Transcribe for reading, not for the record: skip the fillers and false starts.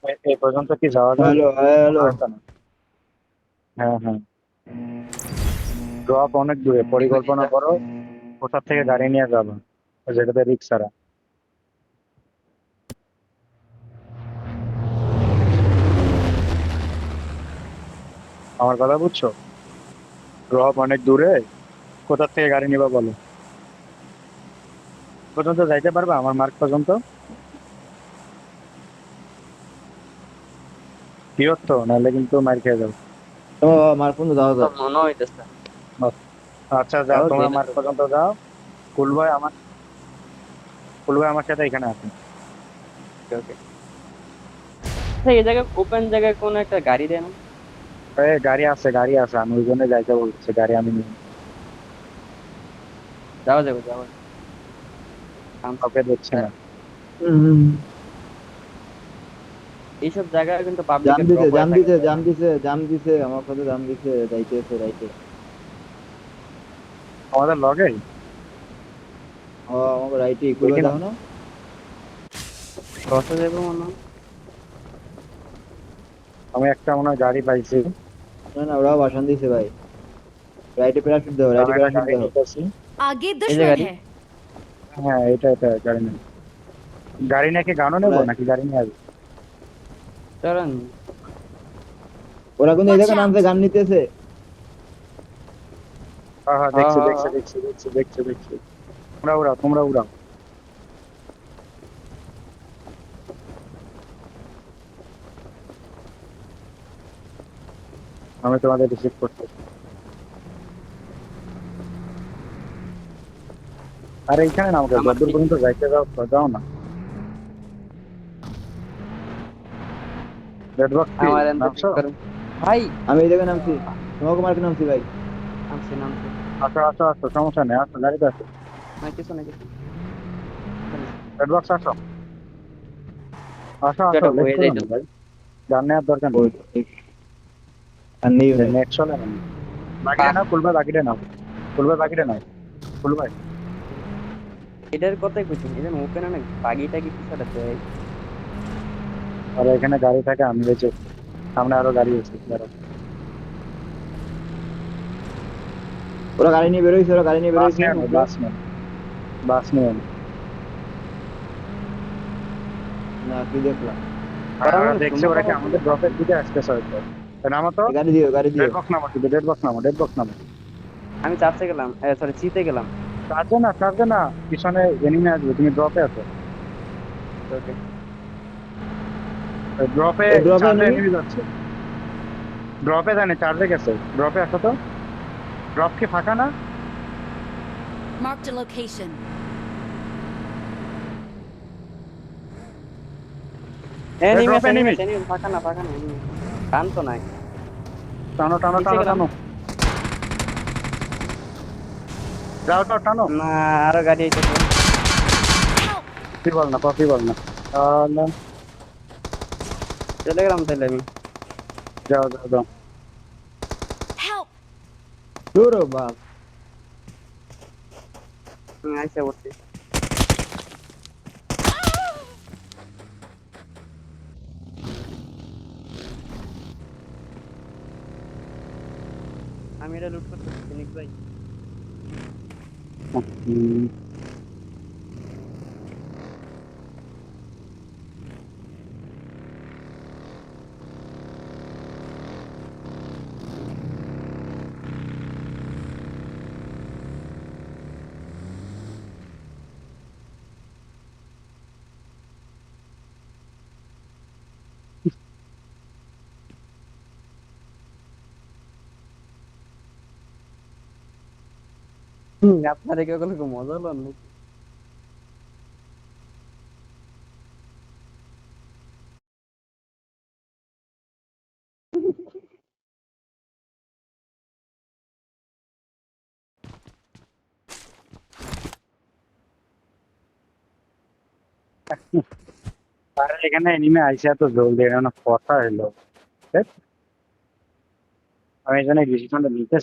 এই পর্যন্ত কি যাওয়া যাবে? হ্যালো, মনে হ্যালো। হয় তো না। হ্যাঁ, হ্যাঁ। ড্রপ অনেক দূরে, পরিকল্পনা করো কোথা থেকে গাড়ি নিয়ে যাবো, যেটাতে রিক্স ছাড়া। আমার কথা বুঝছো? ড্রপ অনেক দূরে, কোথা থেকে গাড়ি নিবা বলো। পর্যন্ত যাইতে পারবা আমার মার্ক পর্যন্ত? কিয়র তো, নাহলে কিন্তু মার খেয়ে যাবে। ও, আমার ফোন দাও তো দাও। মনে হইতেছে। আচ্ছা, যাও, দাও তোমার দেখি। মার্ক পর্যন্ত যাও। কুল ভাই আমার কুল ভাই আমার সাথে এখানে আছে। ওকে ওকে। আচ্ছা, এই জায়গায় ওপেন জায়গায় কোন একটা গাড়ি দেয় না? গাড়ি আছে, গাড়ি আছে, আমি ওই জন্য যাইতে বলতেছি, গাড়ি আমি নিয়ে যাওয়া যাবে যাওয়া যাবে। থামছি। কাউকে দেখছি না। দাঁড়া। হুম। এইসব জায়গায় কিন্তু জাম পাবলিকের দিছে, ড্রপ হয়ে জাম থাকে দিছে, তাই জাম না? দিছে, জাম দিছে, আমার সাথে জাম দিছে, যাইতেছে রাইতে। আমাদের লগে ও, আমাকে রাইটে খুলবে দেখি না। দাও না। ক্রসে যাবে মনে হয়। আমি একটা মনে হয় গাড়ি পাইছি। না না, ওরাও ভাষণ দিছে ভাই। রাইটে প্যারাশুট দাও, আমি রাইটে একটা প্যারাশুট গাড়ি দাও। নিতেছি। आगे এই যে दुश्मन গাড়ি। है। হ্যাঁ, এটা গাড়ি নেই। গাড়ি নাকি গানও নেবো ওরা নাকি গাড়ি নিয়ে আসবো? চলেন। ওরা কোন এই Watch জায়গায় নামছে out! গান নিতেছে। হ্যাঁ, হ্যাঁ, হ্যাঁ দেখছি হ্যাঁ দেখছি হ্যাঁ। দেখছি দেখছি দেখছি দেখছি। তোমরা উড়াও, তোমরা উড়াও। আমি তোমাদের রিসিভ করতেছি। আরে এইখানে নামো, আমার যতদূর পর্যন্ত যাইতে যাও তো যাও না। রেড বক্স কি আমার এনতে পিক নামছো? করেন ভাই। আমি এই জায়গায় নামছি, তোমাকে মার্কে নামছি ভাই। নামছে নামছে। আসো আসো আসো, সমস্যা নেই, আসো গাড়িতে আসো। না কিছু না কিছু না। রেড বক্স আসো। আসো আসো, যেটা লেট বয়ে করো না যাইতেছে। ভাই। গান নেওয়ার দরকার ও নেই। ঠিক। আর নেই নাই। নেট চলে না। বাকিটা নাও, খুলবে বাকিটা নাও। খুলবে বাকিটা নাও। খুলবে। এটার কথাই কইছি, এটা ওপেন না বাগিটা কি পিছাটা দেয়। আর এখানে গাড়ি থাকে, আমি বেঁচে সামনে আরো গাড়ি আছে, দাঁড়াও। ওরা গাড়ি নিয়ে বেরোইছে, ওরা গাড়ি নিয়ে বাস বেরোইছে নিয়ে নাও, উপরে। বাস নিয়ে নাও, বাস নিয়ে নাও। না, কি দেখলাম। আর ওরা ওরা মানে দেখছে, ওরা সুন্দর কি আমাদের ড্রপের দিকে আসতেছে হয়তো। নামো তো। এই গাড়ি দিও, গাড়ি দিও। ডেড বক্স নামো, শুধু ডেড বক্স নামো, ডেড বক্স নামো। আমি চার্চে গেলাম, সরি সিতে গেলাম। চার্জে না, চার্জে না। পিছনে এনিমে আসবে, তুমি ড্রপে আছো। ওকে। ড্রপে ড্রপে চার্জে এনিমি। এনিমে যাচ্ছে। ড্রপে জানে, চার্জে গেছে। ড্রপে আসো তো। ড্রপ কি ফাঁকা না? Marked a location. Enemy drop আছে এনিমি এনিমি। আছে এনিমি, ফাঁকা না ফাঁকা না এনিমি। কান তো নাই। টানো টানো নিচে টানো গেলাম। টানো। যাও যাও, টানো। না, আরো গাড়ি আইতেছে। Help! কি বল না, কপি বল না। তাহলে চলে গেলাম তাহলে আমি। যাও যাও যাও। Help! দূরও বাস। আমি আইসা পড়ছি। আমি এটা লুট করতেছি ফিনিক্স ভাই। হুম, আপনার কি ওগুলো মজা হলো নাকি? আর এখানে এনিমে আইসা তো জলদি, এটা না কথা হলো। ধ্যাৎ, আমি এখানে ডিসিশনটা নিতে